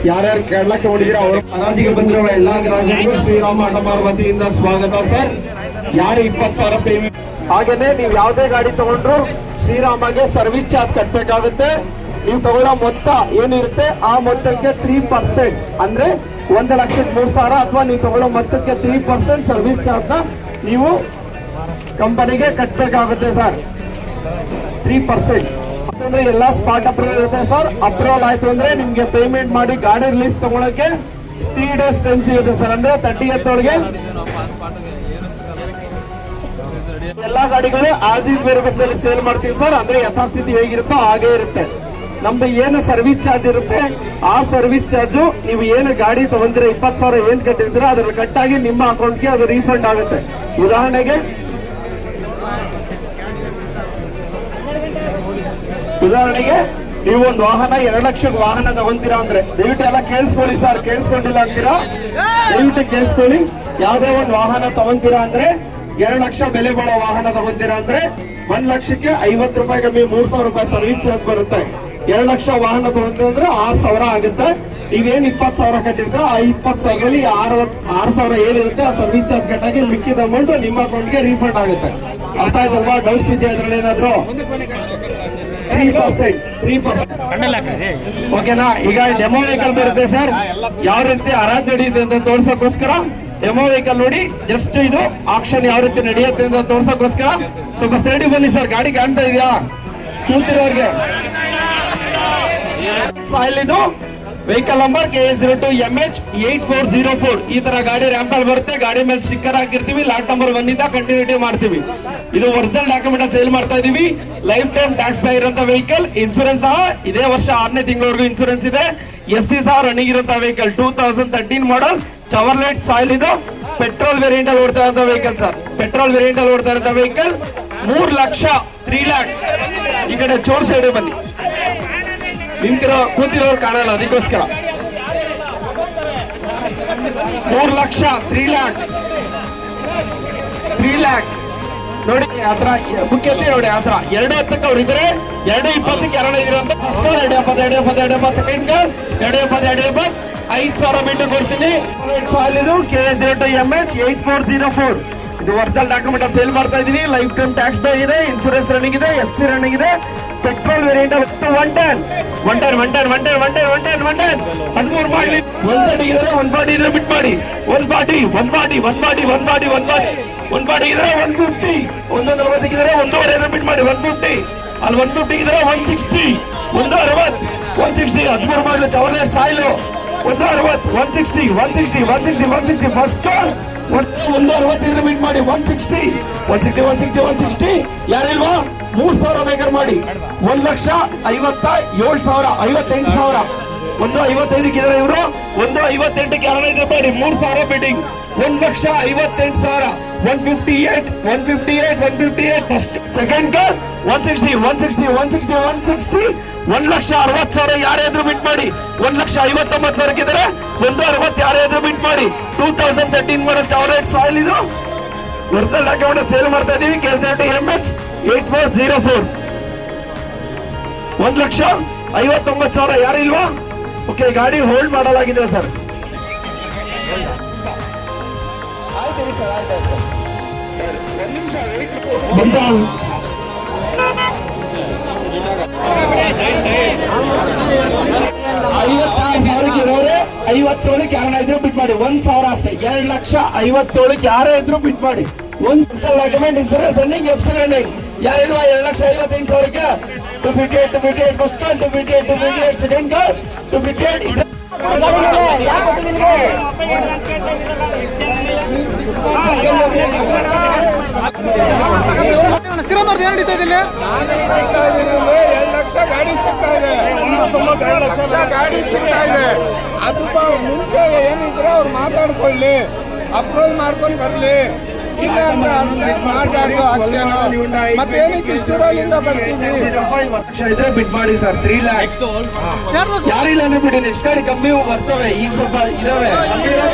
ಯಾರ್ಯಾರು ಕೇಳಕ್ಕೆ ಹೊಡಿದಿರೋ ಅವರು ಹರಾಜಿಗೆ ಬಂದಿರೋ ಎಲ್ಲಾ ಗ್ರಾಹಕರಿಗೂ ಶ್ರೀರಾಮ ಆಟೋಮಾರ್ ವತಿಯಿಂದ ಸ್ವಾಗತ ಸರ್. ಯಾರು 20,000 ಪೇಮೆಂಟ್, ಹಾಗೇನೆ ನೀವು ಯಾವುದೇ ಗಾಡಿ ತಗೊಂಡ್ರು ಶ್ರೀರಾಮಗೆ ಸರ್ವಿಸ್ ಚಾರ್ಜ್ ಕಟ್ಟಬೇಕಾಗುತ್ತೆ. ನೀವು ತಗೊಳ್ಳೋ ಮೊತ್ತ ಏನಿರುತ್ತೆ ಆ ಮೊತ್ತಕ್ಕೆ 3% ಅಂದ್ರೆ 1,03,000 ಅಥವಾ ನೀವು ತಗೊಳ್ಳೋ ಮೊತ್ತಕ್ಕೆ 3% ಸರ್ವಿಸ್ ಚಾರ್ಜ್ ನೀವು ಕಂಪನಿಗೆ ಕಟ್ಟಬೇಕಾಗುತ್ತೆ ಸರ್. 3% ಅಂದ್ರೆ ಎಲ್ಲ ಸ್ಪಾಟ್ ಅಪ್ರೂವಲ್ ಇರುತ್ತೆ ಸರ್. ಅಪ್ರೂವಲ್ ಆಯ್ತು ಅಂದ್ರೆ ನಿಮ್ಗೆ ಪೇಮೆಂಟ್ ಮಾಡಿ ಗಾಡಿ ರಿಲೀಸ್ ತಗೊಳಕ್ಕೆ 3 days ಟೈಮ್ ಸಿಗುತ್ತೆ ಸರ್. ಅಂದ್ರೆ 30th ಒಳಗೆ ಎಲ್ಲಾ ಗಾಡಿಗಳು ಆಸ್ ಈಸ್ ವೇರಿಯಬಲ್ಸ್ ನಲ್ಲಿ ಸೇಲ್ ಮಾಡ್ತೀವಿ ಸರ್. ಅಂದ್ರೆ ಯಥಾಸ್ಥಿತಿ ಹೇಗಿರುತ್ತೋ ಹಾಗೆ ಇರುತ್ತೆ. ನಮ್ದು ಏನು ಸರ್ವಿಸ್ ಚಾರ್ಜ್ ಇರುತ್ತೆ ಆ ಸರ್ವಿಸ್ ಚಾರ್ಜ್ ನೀವು ಏನು ಗಾಡಿ ತಗೊಂಡಿರ 20,000 ಏನ್ ಕಟ್ಟಿರ್ತೀರ ಅದ್ರ ಕಟ್ಟಾಗಿ ನಿಮ್ಮ ಅಕೌಂಟ್ಗೆ ಅದು ರೀಫಂಡ್ ಆಗುತ್ತೆ. ಉದಾಹರಣೆಗೆ ನೀವು ಒಂದು ವಾಹನ 2 ಲಕ್ಷದ ವಾಹನ ತಗೊಂತೀರಾ ಅಂದ್ರೆ ದಯವಿಟ್ಟು ಎಲ್ಲ ಕೇಳಿಸ್ಕೊಳ್ಳಿ ಸರ್. ಕೇಳಿಸ್ಕೊಂಡಿಲ್ಲ ಅಂತೀರಾ ದಯವಿಟ್ಟು ಕೇಳಿಸ್ಕೊಳ್ಳಿ. ಯಾವ್ದೇ ಒಂದು ವಾಹನ ತಗೊಂತೀರಾ ಅಂದ್ರೆ 2 ಲಕ್ಷ ಬೆಲೆ ಬಾಳೋ ವಾಹನ ತಗೊಂತೀರಾ ಅಂದ್ರೆ 1 ಲಕ್ಷಕ್ಕೆ 50 ರೂಪಾಯಿ ಕಮ್ಮಿ 3,000 ರೂಪಾಯಿ ಸರ್ವಿಸ್ ಚಾರ್ಜ್ ಬರುತ್ತೆ. 2 ಲಕ್ಷ ವಾಹನ ತಗೊಂತೀರಂದ್ರೆ 6,000 ಆಗುತ್ತೆ. ನೀವೇನ್ 20,000 ಕಟ್ಟಿರ್ತೀರ ಆ 20,000ದಲ್ಲಿ 6,000 ಏನಿರುತ್ತೆ ಆ ಸರ್ವಿಸ್ ಚಾರ್ಜ್ ಕಟ್ಟಾಗಿ ಮಿಕ್ಕಿದ ಅಮೌಂಟ್ ನಿಮ್ಮ ಅಕೌಂಟ್ಗೆ ರೀಫಂಡ್ ಆಗುತ್ತೆ. ಅರ್ಥ ಆಯ್ತಲ್ವಾ? ಡೌಟ್ಸ್ ಇದೆಯಾ ಅದ್ರಲ್ಲಿ ಏನಾದ್ರು? 3% ಓಕೆನಾ? ಈಗ ಡೆಮೋ ವೆಹಿಕಲ್ ಬರುತ್ತೆ ಸರ್. ಯಾವ ರೀತಿ ಹರಾಜ್ ನಡೆಯುತ್ತೆ ಅಂತ ತೋರ್ಸೋಕೋಸ್ಕರ ಡೆಮೋ ವೆಹಿಕಲ್ ನೋಡಿ. ಜಸ್ಟ್ ಇದು ಆಕ್ಷನ್ ಯಾವ ರೀತಿ ನಡೆಯುತ್ತೆ ಅಂತ ತೋರ್ಸೋಕೋಸ್ಕರ ಸ್ವಲ್ಪ ಸೈಡಿ ಬನ್ನಿ ಸರ್. ಗಾಡಿ ಕಾಣ್ತಾ ಇದೆಯಾ ಕೂತಿರೋರ್ಗೆ? ಸಾಯಿಲ್ ಇದು ವೆಹಿಕಲ್ ನಂಬರ್ KA02MH8404 ಈ ತರ ಗಾಡಿ ರ್ಯಾಂಪಲ್ ಬರುತ್ತೆ. ಗಾಡಿ ಮೇಲೆ ಸ್ಟಿಕ್ಕರ್ ಹಾಕಿರ್ತೀವಿ. ಲಾಟ್ ನಂಬರ್ 1 ಇಂದ ಕಂಟಿನ್ಯೂಟಿ ಮಾಡ್ತೀವಿ. ಇದು ಒರಿಜಿನಲ್ ಡಾಕ್ಯುಮೆಂಟ್ ಸೇಲ್ ಮಾಡ್ತಾ ಇದೀವಿ. ಲೈಫ್ ಟೈಮ್ ಟ್ಯಾಕ್ಸ್ ಪೇ ಇರುವಂತ ವೆಹಿಕಲ್. ಇನ್ಸೂರೆನ್ಸ್ ಸಹ ಇದೇ ವರ್ಷ 6ನೇ ತಿಂಗಳವರೆಗೂ ಇನ್ಸೂರೆನ್ಸ್ ಇದೆ. FC ಸಹ ರನ್ನಿಂಗ್ ಇರುವಂತ ವೆಹಿಕಲ್ 2013 ಮಾಡಲ್ ಚವರ್ಲೆಟ್ ಸಾಯಿಲ್. ಇದು ಪೆಟ್ರೋಲ್ ವೇರಿಯಂಟ್ ಅಲ್ಲಿ ಓಡ್ತಾ ಇರುವಂತ ವೆಹಿಕಲ್ ಸರ್. ಪೆಟ್ರೋಲ್ ವೇರಿಯಂಟ್ ಅಲ್ಲಿ ಓಡ್ತಾ ಇರುವಂತ ವೆಹಿಕಲ್ 3 ಲಕ್ಷ 3 ಲ್ಯಾಕ್. ಈ ಕಡೆ ಚೋರ್ ಸೈಡ್ ಬನ್ನಿ, ಕೂತಿರೋರು ಕಾಣಲ್ಲ ಅದಕ್ಕೋಸ್ಕರ. 3 ಲಕ್ಷ 3 ಲ್ಯಾಕ್ ನೋಡಿ. ಆತರ ಬುಕ್ ಎತ್ತಿ ನೋಡಿ. ಆತರ 2:10 ಅವ್ರು ಇದ್ರೆ 2:20 ಯಾರನ್ನ ಇದ್ರಂತ first call 2:70 second call 2:70 5,000 meter ಕೊಡ್ತೀನಿ. ಸಾಯಿಲ್ ಇದು KA02MH8404 ಇದು ಒರಿಜಿನಲ್ ಡಾಕ್ಯುಮೆಂಟ್ ಅಲ್ಲಿ ಸೇಲ್ ಮಾಡ್ತಾ ಇದೀನಿ. ಲೈಫ್ ಟೈಮ್ ಟ್ಯಾಕ್ಸ್ ಪೇ ಇದೆ. ಇನ್ಸೂರೆನ್ಸ್ ರನ್ನಿಂಗ್ ಇದೆ. FC ರನ್ನಿಂಗ್ ಇದೆ. ಪೆಟ್ರೋಲ್ ವೇರಿಯಂಟ್ 110 13 ಮಾಡ್ಲಿ. 130 ಇದ್ರೆ 140 ಇದ್ರೆ ಬಿಟ್ ಮಾಡಿ. 140 ಇದ್ರೆ 150 140 ಇದ್ರೆ 1.5 ಇದ್ರೆ ಬಿಟ್ ಮಾಡಿ. 150 ಅಲ್ಲಿ 150 ಇದ್ರೆ 160 160 160 13 ಮಾಡ್ಲಿ. ಚವರ್ಲೆಟ್ ಸಾಯಿಲ್ 160 ಫಸ್ಟ್ ಕಾಲ್ 160 ಇದ್ರೆ ಬಿಟ್ ಮಾಡಿ. 160 ಯಾರಿಲ್ವಾ? 3,000 ಬೇಕಾದ್ರೆ ಮಾಡಿ. 1,57,000 58,000 155 ಇದ್ರೆ ಇವರು 158 ಯಾರನ್ನ ಇದ್ರೆ ಮಾಡಿ. 3,000 ಬಿಟ್ಟಿಂಗ್. 1,58,000 158 ಫಸ್ಟ್ ಸೆಕೆಂಡ್ ಕಾಲ್ 160 1,60,000 ಯಾರೇ ಇದ್ರು ಬಿಟ್ ಮಾಡಿ. 1,59,000 ಇದ್ರೆ 160 ಯಾರೇ ಇದ್ರು ಬಿಟ್ ಮಾಡಿ. 2013 ಮಾಡಲ್ ಚವರ್ಲೆಟ್ ಸಾಯಿಲ್ ಇದು ಒರಿಜಿನಲ್ ಡಾಕ್ಯುಮೆಂಟ್ ಸೇಲ್ ಮಾಡ್ತಾ ಇದೀವಿ. KA02MH8404 1,59,000 ಯಾರು ಇಲ್ವಾ? ಓಕೆ, ಗಾಡಿ ಹೋಲ್ಡ್ ಮಾಡಲಾಗಿದೆ ಸರ್. ಬಂದ 57 ಯಾರನ್ನ ಇದ್ರು ಬಿಟ್ ಮಾಡಿ. 1,000 ಅಷ್ಟೇ. 2,57,000 ಯಾರೇ ಇದ್ರು ಬಿಟ್ ಮಾಡಿ. ಒಂದು document insurance running FC running ಯಾರಿಲ್ವಾ? 2,58,000ಕ್ಕೆ 258 ಫಸ್ಟ್ ಕಾಲ್ 258 ಸೆಕೆಂಡ್ ಕಾಲ್ 258 ಇದೆ. ಸಿರಮರ್ದು ಏನು ನಡೀತಾ ಇದೆ? 2 ಲಕ್ಷ ಗಾಡಿ ಸಿಗ್ತಾ ಇದೆ. 2 ಲಕ್ಷ ಗಾಡಿ ಸಿಗ್ತಾ ಇದೆ. ಅದು ಮುಂಚೆ ಏನಿದ್ರೆ ಅವ್ರು ಮಾತಾಡ್ಕೊಳ್ಳಿ, ಅಪ್ರೂವ್ ಮಾಡ್ಕೊಂಡು ಬರ್ಲಿ. ಇದ್ರೆ ಬಿಟ್ ಮಾಡಿ ಸರ್. 3 ಲ್ಯಾಕ್ ಯಾರಿಲ್ಲ ಅಂದ್ರೆ ಬಿಡಿ. ನೆಕ್ಸ್ಟ್ ಗಾಡಿ ಕಮ್ಮಿ ಬರ್ತವೆ. ಈಗ ಸ್ವಲ್ಪ ಇದಾವೆ.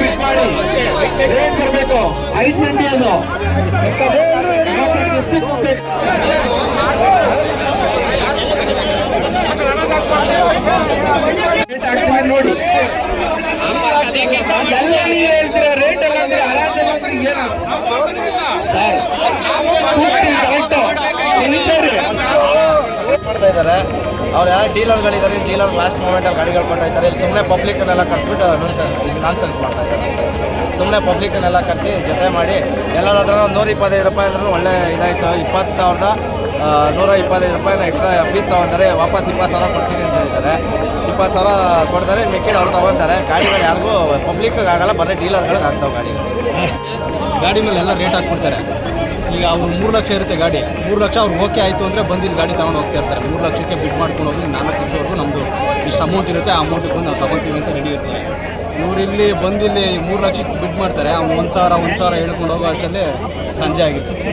ಬಿಟ್ ಮಾಡಿ. ರೇಟ್ ಬರ್ಬೇಕು. 5 ಮಂದಿ ಅದು ಎಷ್ಟು ರೇಟ್ ಹಾಕ್ತೀವಿ ನೋಡಿ. ಎಲ್ಲ ನೀವು ಹೇಳ್ತೀರಾ ರೇಟ್ ಎಲ್ಲ ಅಂದ್ರೆ ಹರಾಜೆಲ್ಲ ಅಂದ್ರೆ ಏನ ಸರ್ ಕರೆಕ್ಟ್ ಮಾಡ್ತಾ ಇದ್ದಾರೆ. ಅವ್ರು ಯಾರು ಡೀಲರ್ಗಳಿದ್ದಾರೆ, ಡೀಲರ್ ಲಾಸ್ಟ್ ಮೂಮೆಂಟಲ್ಲಿ ಗಾಡಿಗಳು ಕೊಟ್ಟೋಯ್ತಾರೆ. ಇಲ್ಲಿ ಸುಮ್ಮನೆ ಪಬ್ಲಿಕ್ಕನ್ನೆಲ್ಲ ಕರ್ಬಿಟ್ಟು ನಾನ್ಸೆನ್ಸ್ ಮಾಡ್ತಾ ಇದ್ದಾರೆ. ಸುಮ್ಮನೆ ಪಬ್ಲಿಕ್ಕನ್ನೆಲ್ಲ ಕರ್ಸಿ ಜೊತೆ ಮಾಡಿ ಎಲ್ಲರಾದ್ರೂ 125 ರೂಪಾಯಿ ಆದ್ರೂ ಒಳ್ಳೆ ಇದಾಯಿತು. 20,125 ರೂಪಾಯಿನ ಎಕ್ಸ್ಟ್ರಾ ಫೀಸ್ ತೊಗೊಂತಾರೆ. ವಾಪಸ್ 20,000 ಕೊಡ್ತೀನಿ ಅಂತ ಹೇಳಿದ್ದಾರೆ. 20,000 ಕೊಡ್ತಾರೆ, ಮಿಕ್ಕಿದ ಅವ್ರು ತೊಗೊತಾರೆ. ಗಾಡಿಗಳು ಯಾರಿಗೂ ಪಬ್ಲಿಕ್ಗೆ ಆಗಲ್ಲ, ಬರೀ ಡೀಲರ್ಗಳಿಗೆ ಆಗ್ತಾವೆ ಗಾಡಿಗಳು. ಗಾಡಿ ಮೇಲೆ ಎಲ್ಲ ರೇಟ್ ಹಾಕ್ಬಿಡ್ತಾರೆ. ಈಗ ಅವ್ರು 3 ಲಕ್ಷ ಇರುತ್ತೆ ಗಾಡಿ, 3 ಲಕ್ಷ ಅವ್ರು ಓಕೆ ಆಯಿತು ಅಂದರೆ ಬಂದು ಇಲ್ಲಿ ಗಾಡಿ ತೊಗೊಂಡು ಹೋಗ್ತಾ ಇರ್ತಾರೆ. 3 ಲಕ್ಷಕ್ಕೆ ಬಿಡ್ ಮಾಡ್ಕೊಂಡು ಹೋಗಿ 4 ವರ್ಷವರೆಗೂ ನಮ್ಮದು ಇಷ್ಟು ಅಮೌಂಟ್ ಇರುತ್ತೆ, ಆ ಅಮೌಂಟಿಗೆ ಬಂದು ನಾವು ತೊಗೊತೀವಿ ಅಂತ ರೆಡಿ ಇರ್ತಾರೆ. ಇವ್ರು ಇಲ್ಲಿ ಬಂದು ಇಲ್ಲಿ 3 ಲಕ್ಷಕ್ಕೆ ಬಿಡ್ ಮಾಡ್ತಾರೆ. ಅವ್ನು 1,000 ಹೇಳ್ಕೊಂಡು ಹೋಗೋ ಅಷ್ಟರಲ್ಲಿ ಸಂಜೆ ಆಗಿರ್ತದೆ.